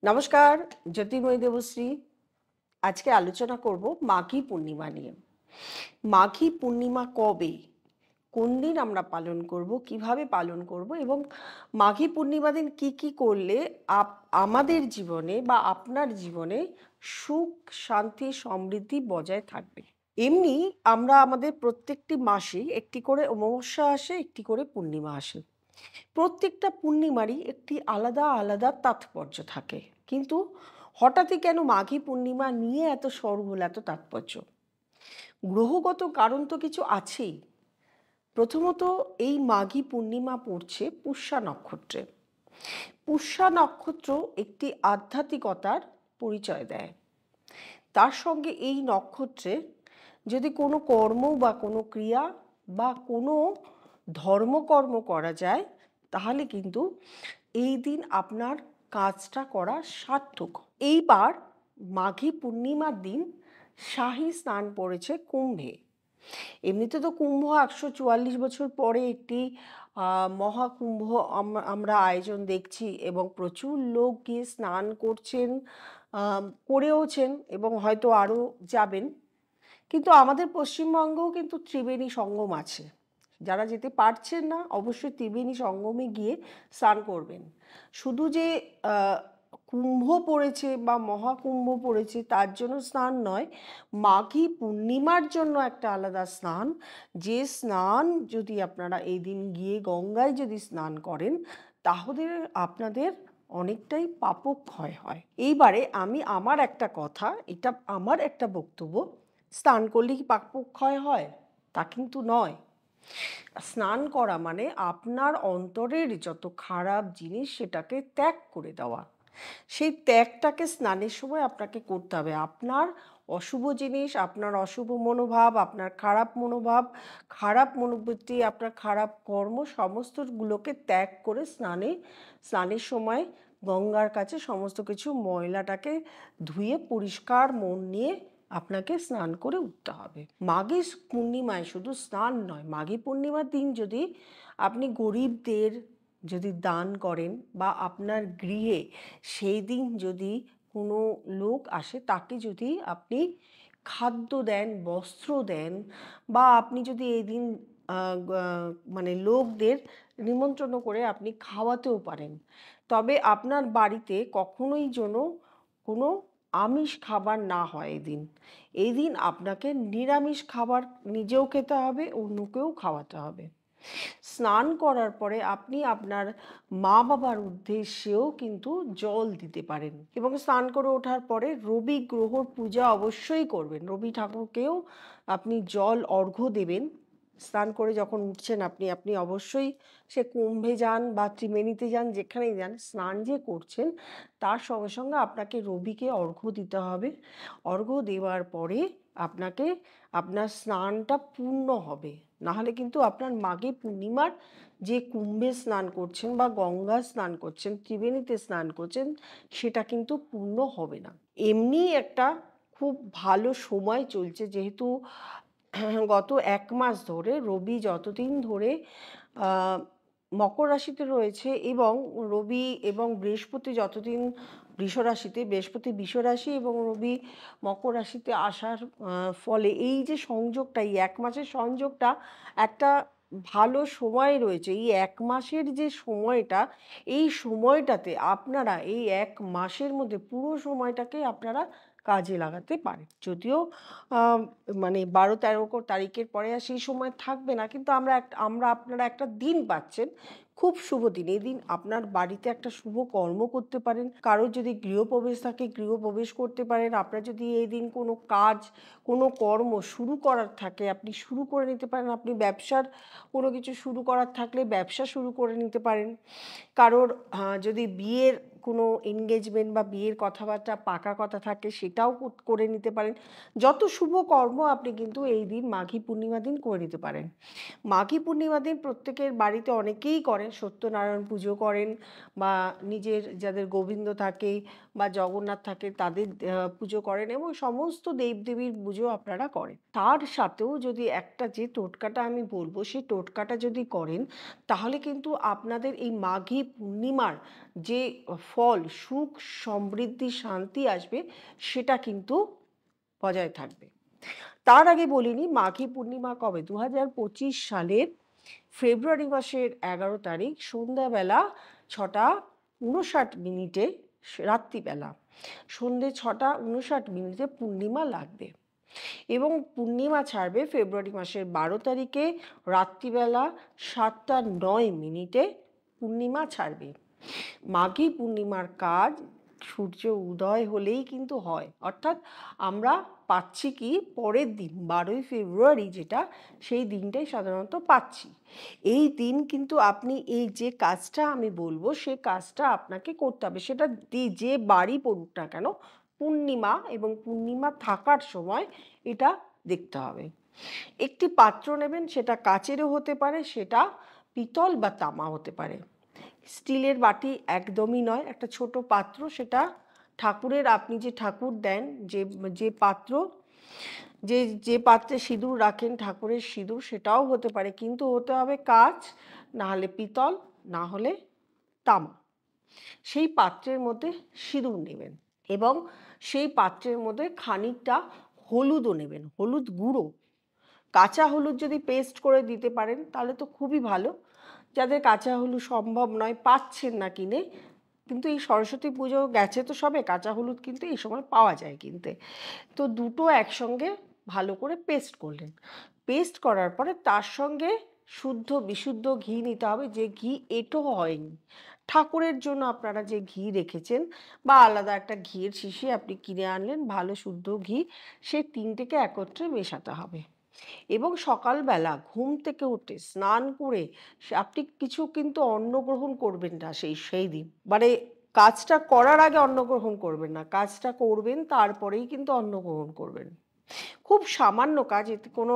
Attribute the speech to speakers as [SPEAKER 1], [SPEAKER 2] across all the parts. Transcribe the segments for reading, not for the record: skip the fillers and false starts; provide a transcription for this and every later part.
[SPEAKER 1] নমস্কার, জ্যোতির্ময়ী দেবশ্রী। আজকে আলোচনা করব মাঘী পূর্ণিমা নিয়ে। মাঘী পূর্ণিমা কবে, কোন দিন আমরা পালন করব, কিভাবে পালন করব এবং মাঘী পূর্ণিমা দিন কি কি করলে আমাদের জীবনে বা আপনার জীবনে সুখ, শান্তি, সমৃদ্ধি বজায় থাকবে। এমনি আমরা আমাদের প্রত্যেকটি মাসেই একটি করে অমাবস্যা আসে, একটি করে পূর্ণিমা আসে। প্রত্যেকটা পূর্ণিমারই একটি আলাদা আলাদা তাৎপর্য থাকে, কিন্তু হঠাৎই কেন মাঘী পূর্ণিমা নিয়ে এত শোরগোল, এত তাৎপর্য? গ্রহগত কারণ তো কিছু আছেই। প্রথমত, এই মাঘী পূর্ণিমা পড়ছে পুষ্যা নক্ষত্রে। পুষ্যা নক্ষত্র একটি আধ্যাত্মিকতার পরিচয় দেয়। তার সঙ্গে এই নক্ষত্রে যদি কোনো কর্ম বা কোনো ক্রিয়া বা কোনো ধর্মকর্ম করা যায়, তাহলে কিন্তু এই দিন আপনার কাজটা করা সার্থক। এইবার মাঘী পূর্ণিমার দিন শাহী স্নান পড়েছে কুম্ভে। এমনিতে তো কুম্ভ ১৪৪ বছর পরে একটি মহাকুম্ভ আমরা আয়োজন দেখছি এবং প্রচুর লোক গিয়ে স্নান করছেন, করেওছেন এবং হয়তো আরও যাবেন। কিন্তু আমাদের পশ্চিমবঙ্গেও কিন্তু ত্রিবেণী সঙ্গম আছে। যারা যেতে পারছেন না, অবশ্যই ত্রিবেণী সঙ্গমে গিয়ে স্নান করবেন। শুধু যে কুম্ভ পড়েছে বা মহাকুম্ভ পড়েছে তার জন্য স্নান নয়, মাঘী পূর্ণিমার জন্য একটা আলাদা স্নান। যে স্নান যদি আপনারা এই দিন গিয়ে গঙ্গায় যদি স্নান করেন, তাহলে আপনাদের অনেকটাই পাপক্ষয় হয়। এইবারে আমি আমার একটা কথা, এটা আমার একটা বক্তব্য, স্নান করলে কি পাপক্ষয় হয়? তা কিন্তু নয়। স্নান করা মানে আপনার অন্তরের যত খারাপ জিনিস সেটাকে ত্যাগ করে দেওয়া। সেই ত্যাগটাকে স্নানের সময় আপনাকে করতে হবে। আপনার অশুভ জিনিস, আপনার অশুভ মনোভাব, আপনার খারাপ মনোভাব, খারাপ মনোবৃত্তি, আপনার খারাপ কর্ম সমস্তগুলোকে ত্যাগ করে স্নানের সময় গঙ্গার কাছে সমস্ত কিছু ময়লাটাকে ধুয়ে পরিষ্কার মন নিয়ে আপনাকে স্নান করে উঠতে হবে। মাঘী পূর্ণিমায় শুধু স্নান নয়, মাঘী পূর্ণিমার দিন যদি আপনি গরিবদের যদি দান করেন বা আপনার গৃহে সেই দিন যদি কোনো লোক আসে তাকে যদি আপনি খাদ্য দেন, বস্ত্র দেন, বা আপনি যদি এই দিন মানে লোকদের নিমন্ত্রণ করে আপনি খাওয়াতেও পারেন, তবে আপনার বাড়িতে কখনোই যেন কোনো আমিষ খাবার না হয় এদিন। এই দিন আপনাকে নিরামিষ খাবার নিজেও খেতে হবে, অন্যকেও খাওয়াতে হবে। স্নান করার পরে আপনি আপনার মা বাবার উদ্দেশ্যেও কিন্তু জল দিতে পারেন এবং স্নান করে ওঠার পরে রবি গ্রহর পূজা অবশ্যই করবেন। রবি ঠাকুরকেও আপনি জল অর্ঘ্য দেবেন। স্নান করে যখন উঠছেন আপনি আপনি অবশ্যই, সে কুম্ভে যান বা ত্রিবেণীতে যান, যেখানেই যান, স্নান যে করছেন তার সঙ্গে সঙ্গে আপনাকে রবিকে অর্ঘ্য দিতে হবে। অর্ঘ্য দেওয়ার পরে আপনাকে আপনার স্নানটা পূর্ণ হবে। নাহলে কিন্তু আপনার মাঘী পূর্ণিমার যে কুম্ভে স্নান করছেন বা গঙ্গা স্নান করছেন, ত্রিবেণীতে স্নান করছেন, সেটা কিন্তু পূর্ণ হবে না। এমনি একটা খুব ভালো সময় চলছে, যেহেতু গত ১ মাস ধরে রবি যতদিন ধরে মকর রাশিতে রয়েছে এবং রবি এবং বৃহস্পতি যতদিন বৃষ রাশিতে, বৃহস্পতি বৃষ রাশি এবং রবি মকর রাশিতে আসার ফলে এই যে সংযোগটা, এই ১ মাসের সংযোগটা একটা ভালো সময় রয়েছে। এই ১ মাসের যে সময়টা, এই সময়টাতে আপনারা এই ১ মাসের মধ্যে পুরো সময়টাকে আপনারা কাজে লাগাতে পারেন। যদিও মানে ১২-১৩ তারিখের পরে আর সেই সময় থাকবে না, কিন্তু আমরা আপনারা একটা দিন পাচ্ছেন, খুব শুভ দিন। এই দিন আপনার বাড়িতে একটা শুভ কর্ম করতে পারেন। কারোর যদি গৃহপ্রবেশ থাকে গৃহপ্রবেশ করতে পারেন। আপনার যদি এই দিন কোনো কাজ, কোনো কর্ম শুরু করার থাকে আপনি শুরু করে নিতে পারেন। আপনি ব্যবসার কোনো কিছু শুরু করার থাকলে ব্যবসা শুরু করে নিতে পারেন। কারোর যদি বিয়ের কোনো এনগেজমেন্ট বা বিয়ের কথাবার্তা পাকা কথা থাকে সেটাও করে নিতে পারেন। যত শুভ কর্ম আপনি কিন্তু এই দিন মাঘী পূর্ণিমা দিন করে নিতে পারেন। মাঘী পূর্ণিমা দিন প্রত্যেকের বাড়িতে অনেকেই করেন, সত্যনারায়ণ পুজো করেন বা নিজের যাদের গোবিন্দ থাকে বা জগন্নাথ থাকে তাদের পুজো করেন এবং সমস্ত দেবদেবীর পুজো আপনারা করেন। তার সাথেও যদি একটা যে টোটকাটা আমি বলবো সেই টোটকাটা যদি করেন, তাহলে কিন্তু আপনাদের এই মাঘী পূর্ণিমার যে ফল, সুখ, সমৃদ্ধি, শান্তি আসবে সেটা কিন্তু বজায় থাকবে। তার আগে বলিনি মাঘী পূর্ণিমা কবে? 2025 সালের ফেব্রুয়ারি মাসের 11 তারিখ সন্ধ্যাবেলা 6:59 রাত্রিবেলা সন্ধ্যে 6:59 পূর্ণিমা লাগবে এবং পূর্ণিমা ছাড়বে ফেব্রুয়ারি মাসের 12 তারিখে রাত্রিবেলা 7:09 পূর্ণিমা ছাড়বে। মাঘী পূর্ণিমার কাজ সূর্য উদয় হলেই কিন্তু হয়, অর্থাৎ আমরা পাচ্ছি কি পরের দিন 12ই ফেব্রুয়ারি, যেটা সেই দিনটাই সাধারণত পাচ্ছি। এই দিন কিন্তু আপনি এই যে কাজটা আমি বলবো সে কাজটা আপনাকে করতে হবে, সেটা যে বাড়ি পড়ুক না কেন পূর্ণিমা এবং পূর্ণিমা থাকার সময় এটা দেখতে হবে। একটি পাত্র নেবেন, সেটা কাচেরও হতে পারে, সেটা পিতল বা তামা হতে পারে। স্টিলের বাটি একদমই নয়, একটা ছোট পাত্র, সেটা ঠাকুরের, আপনি যে ঠাকুর দেন যে যে পাত্র, যে পাত্রে সিঁদুর রাখেন ঠাকুরের সিঁদুর, সেটাও হতে পারে, কিন্তু হতে হবে কাঁচ, না হলে পিতল, না হলে তামা। সেই পাত্রের মধ্যে সিঁদুর নেবেন এবং সেই পাত্রের মধ্যে খানিকটা হলুদও নেবেন, হলুদ গুঁড়ো। কাঁচা হলুদ যদি পেস্ট করে দিতে পারেন তাহলে তো খুবই ভালো। যাদের কাঁচা হলুদ সম্ভব নয়, পাচ্ছেন না কিনে, কিন্তু এই সরস্বতী পুজো গেছে তো সবে, কাঁচা হলুদ কিন্তু এই সময় পাওয়া যায় কিনতে। তো দুটো একসঙ্গে ভালো করে পেস্ট করলেন। পেস্ট করার পরে তার সঙ্গে শুদ্ধ বিশুদ্ধ ঘি নিতে হবে, যে ঘি এঁটো হয়নি। ঠাকুরের জন্য আপনারা যে ঘি রেখেছেন বা আলাদা একটা ঘিয়ের শিশি আপনি কিনে আনলেন, ভালো শুদ্ধ ঘি, সেই তিনটেকে একত্রে মেশাতে হবে। এবং সকালবেলা ঘুম থেকে উঠে স্নান করে আপনি কিছু কিন্তু অন্ন গ্রহণ করবেন না সেই দিন, মানে কাজটা করার আগে অন্ন গ্রহণ করবেন না, কাজটা করবেন তারপরেই কিন্তু অন্ন গ্রহণ করবেন। খুব সামান্য কাজ, এতে কোনো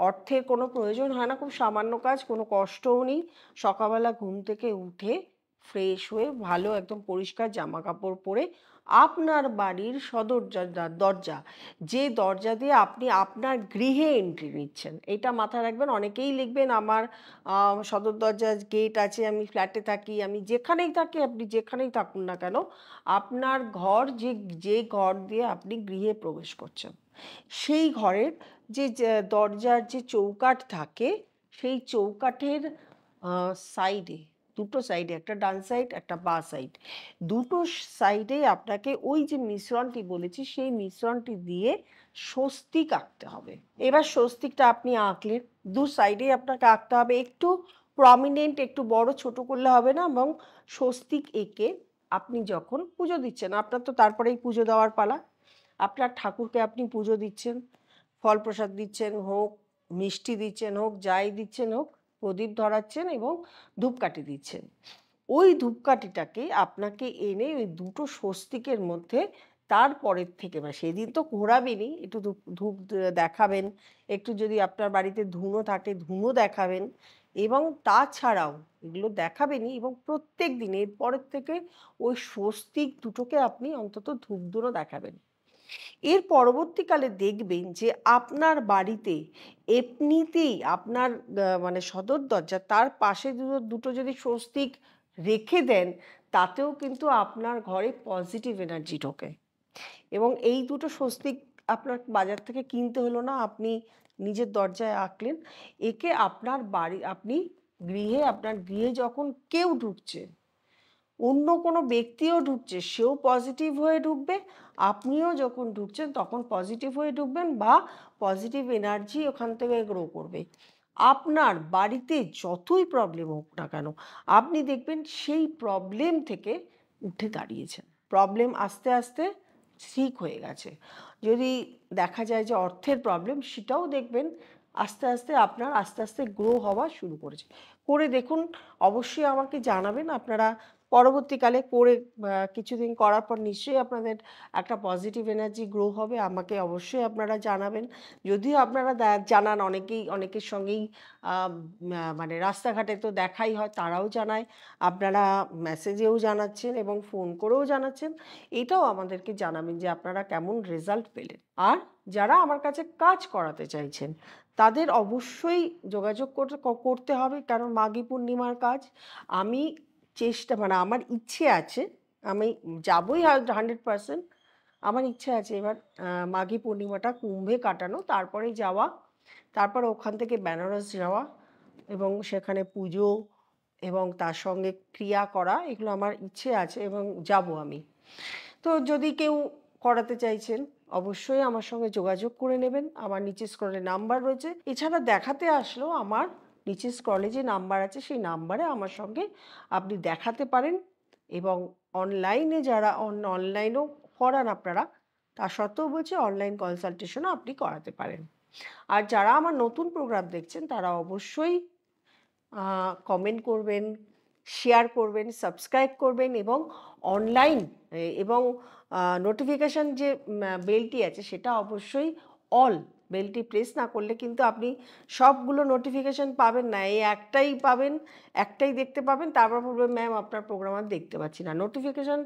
[SPEAKER 1] অর্থের কোনো প্রয়োজন হয় না, খুব সামান্য কাজ, কোনো কষ্টও নেই। সকালবেলা ঘুম থেকে উঠে ফ্রেশ হয়ে ভালো একদম পরিষ্কার জামা কাপড় পরে আপনার বাড়ির সদর দরজা, যে দরজা দিয়ে আপনি আপনার গৃহে এন্ট্রি নিচ্ছেন, এটা মাথায় রাখবেন। অনেকেই লিখবেন আমার সদর দরজার গেট আছে, আমি ফ্ল্যাটে থাকি, আমি যেখানেই থাকি, আপনি যেখানেই থাকুন না কেন, আপনার ঘর, যে ঘর দিয়ে আপনি গৃহে প্রবেশ করছেন, সেই ঘরের যে দরজার যে চৌকাঠ থাকে, সেই চৌকাঠের সাইডে, দুটো সাইডে, একটা ডান সাইড একটা বাঁ সাইড, দুটো সাইডে আপনাকে ওই যে মিশ্রণটি বলেছি সেই মিশ্রণটি দিয়ে স্বস্তিক আঁকতে হবে। এবার স্বস্তিকটা আপনি আঁকলেন, দু সাইডেই আপনাকে আঁকতে হবে, একটু প্রমিনেন্ট, একটু বড় ছোট করলে হবে না, এবং স্বস্তিক এঁকে আপনি যখন পুজো দিচ্ছেন, আপনার তো তারপরেই পুজো দেওয়ার পালা, আপনার ঠাকুরকে আপনি পুজো দিচ্ছেন, ফল প্রসাদ দিচ্ছেন হোক, মিষ্টি দিচ্ছেন হোক, যাই দিচ্ছেন হোক, প্রদীপ ধরাচ্ছেন এবং ধূপকাঠি দিচ্ছেন, ওই ধূপকাঠিটাকে আপনাকে এনে ওই দুটো স্বস্তিকের মধ্যে, তারপরের থেকে, মানে সেদিন তো ঘোরাবেনই, একটু ধূপ ধূপ দেখাবেন, একটু যদি আপনার বাড়িতে ধুনো থাকে ধুনো দেখাবেন, এবং তাছাড়াও এগুলো দেখাবেনই, এবং প্রত্যেক দিন এরপরের থেকে ওই স্বস্তিক দুটোকে আপনি অন্তত ধূপ ধুনো দেখাবেন। এর পরবর্তীকালে দেখবেন যে আপনার বাড়িতে এমনিতেই আপনার মানে সদর দরজা তার পাশে দুটো যদি স্বস্তিক রেখে দেন, তাতেও কিন্তু আপনার ঘরে পজিটিভ এনার্জি ঢোকে। এবং এই দুটো স্বস্তিক আপনার বাজার থেকে কিনতে হলো না, আপনি নিজের দরজায় আঁকলেন, একে আপনার বাড়ি, আপনি গৃহে, আপনার গৃহে যখন কেউ ঢুকছে, অন্য কোনো ব্যক্তিও ঢুকছে, সেও পজিটিভ হয়ে ঢুকবে, আপনিও যখন ঢুকছেন তখন পজিটিভ হয়ে ঢুকবেন, বা পজিটিভ এনার্জি ওখান থেকে গ্রো করবে। আপনার বাড়িতে যতই প্রবলেম হোক না কেন, আপনি দেখবেন সেই প্রবলেম থেকে উঠে দাঁড়িয়েছেন, প্রবলেম আস্তে আস্তে ঠিক হয়ে গেছে। যদি দেখা যায় যে অর্থের প্রবলেম, সেটাও দেখবেন আস্তে আস্তে আপনার আস্তে আস্তে গ্রো হওয়া শুরু করেছে। করে দেখুন, অবশ্যই আমাকে জানাবেন। আপনারা পরবর্তীকালে করে কিছুদিন করার পর নিশ্চয়ই আপনাদের একটা পজিটিভ এনার্জি গ্রো হবে, আমাকে অবশ্যই আপনারা জানাবেন। যদিও আপনারা জানান, অনেকের সঙ্গেই মানে রাস্তাঘাটে তো দেখাই হয়, তারাও জানায়, আপনারা মেসেজেও জানাচ্ছেন এবং ফোন করেও জানাচ্ছেন, এটাও আমাদেরকে জানাবেন যে আপনারা কেমন রেজাল্ট পেলেন। আর যারা আমার কাছে কাজ করাতে চাইছেন তাদের অবশ্যই যোগাযোগ করতে হবে, কারণ মাঘী পূর্ণিমার কাজ আমি মানে আমার ইচ্ছে আছে, আমি যাবই 100%। আমার ইচ্ছে আছে এবার মাঘী পূর্ণিমাটা কুম্ভে কাটানো, তারপরে যাওয়া, তারপরে ওখান থেকে বেনারস যাওয়া এবং সেখানে পুজো এবং তার সঙ্গে ক্রিয়া করা, এগুলো আমার ইচ্ছে আছে এবং যাব আমি। তো যদি কেউ করাতে চাইছেন অবশ্যই আমার সঙ্গে যোগাযোগ করে নেবেন। আমার নিচে স্ক্রলে নাম্বার রয়েছে। এছাড়া দেখাতে আসলেও আমার নিচে স্ক্রলে যে নাম্বার আছে সেই নাম্বারে আমার সঙ্গে আপনি দেখাতে পারেন এবং অনলাইনে যারা অনলাইনেও করান আপনারা, তা সত্ত্বেও বলছি অনলাইন কনসালটেশনও আপনি করাতে পারেন। আর যারা আমার নতুন প্রোগ্রাম দেখছেন তারা অবশ্যই কমেন্ট করবেন, শেয়ার করবেন, সাবস্ক্রাইব করবেন এবং অনলাইন এবং নোটিফিকেশান যে বেলটি আছে সেটা অবশ্যই অল বেলটি প্রেস না করলে কিন্তু আপনি সবগুলো নোটিফিকেশান পাবেন না। এই একটাই পাবেন, একটাই দেখতে পাবেন, তারপর বলবেন ম্যাম আপনার প্রোগ্রাম আর দেখতে পাচ্ছি না। নোটিফিকেশান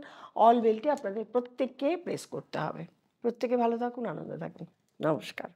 [SPEAKER 1] অল বেলটি আপনাদের প্রত্যেককে প্রেস করতে হবে। প্রত্যেকে ভালো থাকুন, আনন্দে থাকুন। নমস্কার।